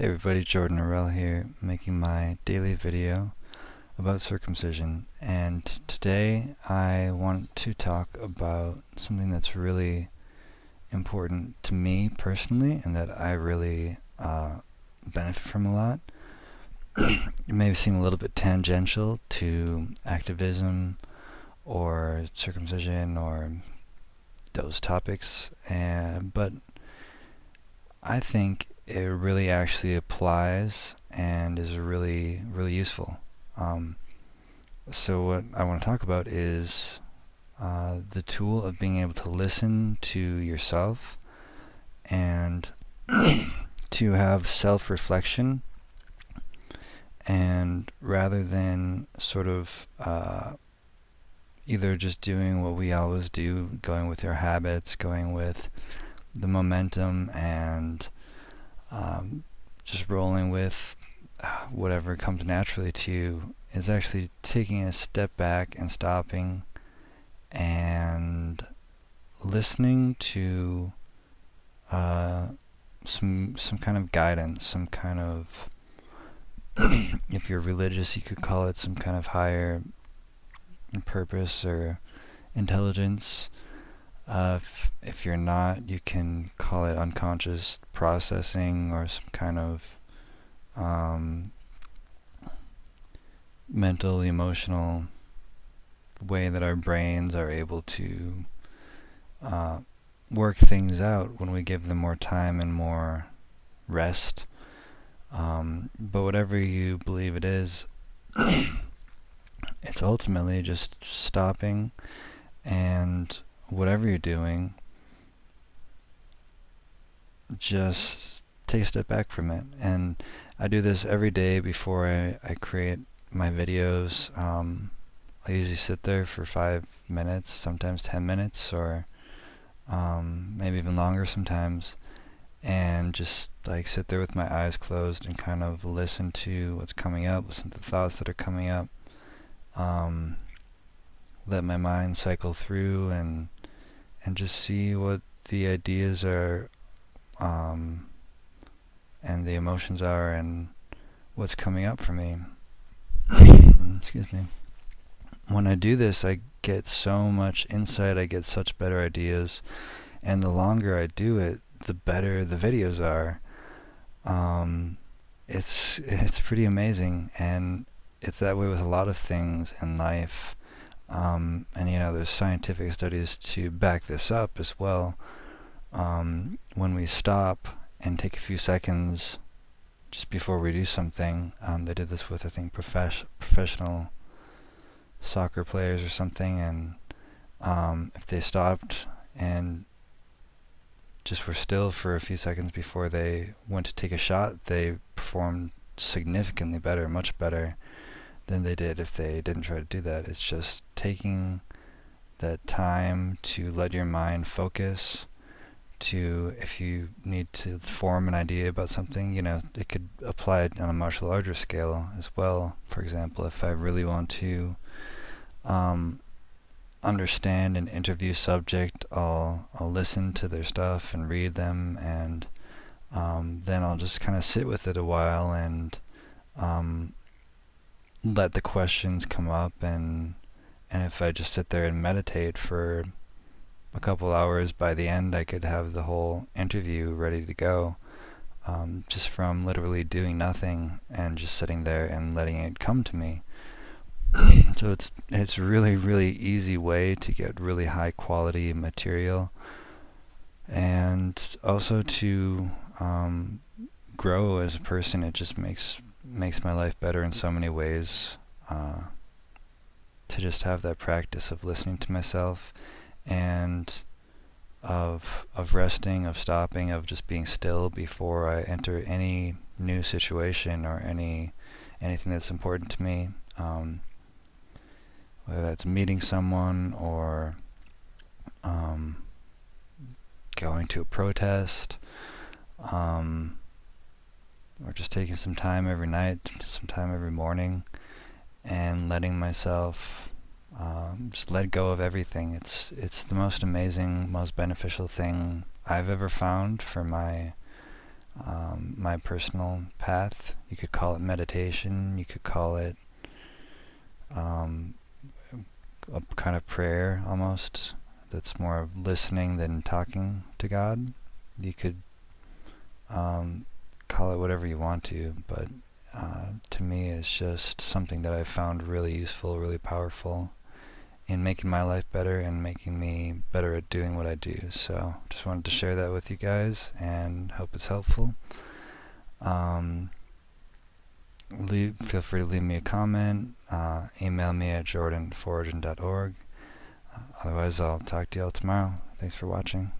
Hey everybody, Jordan Arell here, making my daily video about circumcision. And today I want to talk about something that's really important to me personally and that I really benefit from a lot. It may seem a little bit tangential to activism or circumcision or those topics, but I think it really actually applies and is really useful. So what I want to talk about is the tool of being able to listen to yourself and to have self-reflection, and rather than sort of either just doing what we always do, going with your habits, going with the momentum, and just rolling with whatever comes naturally to you, is actually taking a step back and stopping and listening to some kind of guidance, some kind of if you're religious you could call it some kind of higher purpose or intelligence. If you're not, you can call it unconscious processing or some kind of mental, emotional way that our brains are able to work things out when we give them more time and more rest. But whatever you believe it is, it's ultimately just stopping and whatever you're doing, just take a step back from it. And I do this every day before I create my videos. I usually sit there for 5 minutes, sometimes 10 minutes, or maybe even longer sometimes, and just like sit there with my eyes closed and kind of listen to what's coming up, listen to the thoughts that are coming up, let my mind cycle through and just see what the ideas are and the emotions are and what's coming up for me. Excuse me. When I do this, I get so much insight, I get such better ideas, and the longer I do it, the better the videos are. It's pretty amazing, and it's that way with a lot of things in life. And there's scientific studies to back this up as well. When we stop and take a few seconds just before we do something, they did this with, I think, professional soccer players or something, and if they stopped and just were still for a few seconds before they went to take a shot, they performed significantly better, much better than they did if they didn't try to do that. It's just taking that time to let your mind focus, to, if you need to form an idea about something, it could apply it on a martial arts scale as well. For example, if I really want to understand an interview subject, I'll listen to their stuff and read them, and then I'll just kind of sit with it a while and let the questions come up, and if I just sit there and meditate for a couple hours, by the end I could have the whole interview ready to go, just from literally doing nothing and just sitting there and letting it come to me. So it's really easy way to get really high quality material, and also to grow as a person. It just makes my life better in so many ways, to just have that practice of listening to myself, and of resting, of stopping, of just being still before I enter any new situation or anything that's important to me, whether that's meeting someone or going to a protest, or just taking some time every night, some time every morning, and letting myself just let go of everything. It's the most amazing, most beneficial thing I've ever found for my my personal path. You could call it meditation. You could call it um, a kind of prayer almost. That's more of listening than talking to God. You could call it whatever you want to, but to me it's just something that I've found really useful, really powerful in making my life better and making me better at doing what I do. So just wanted to share that with you guys and hope it's helpful. Feel free to leave me a comment, email me at jordan@fororigin.org. Otherwise, I'll talk to y'all tomorrow. Thanks for watching.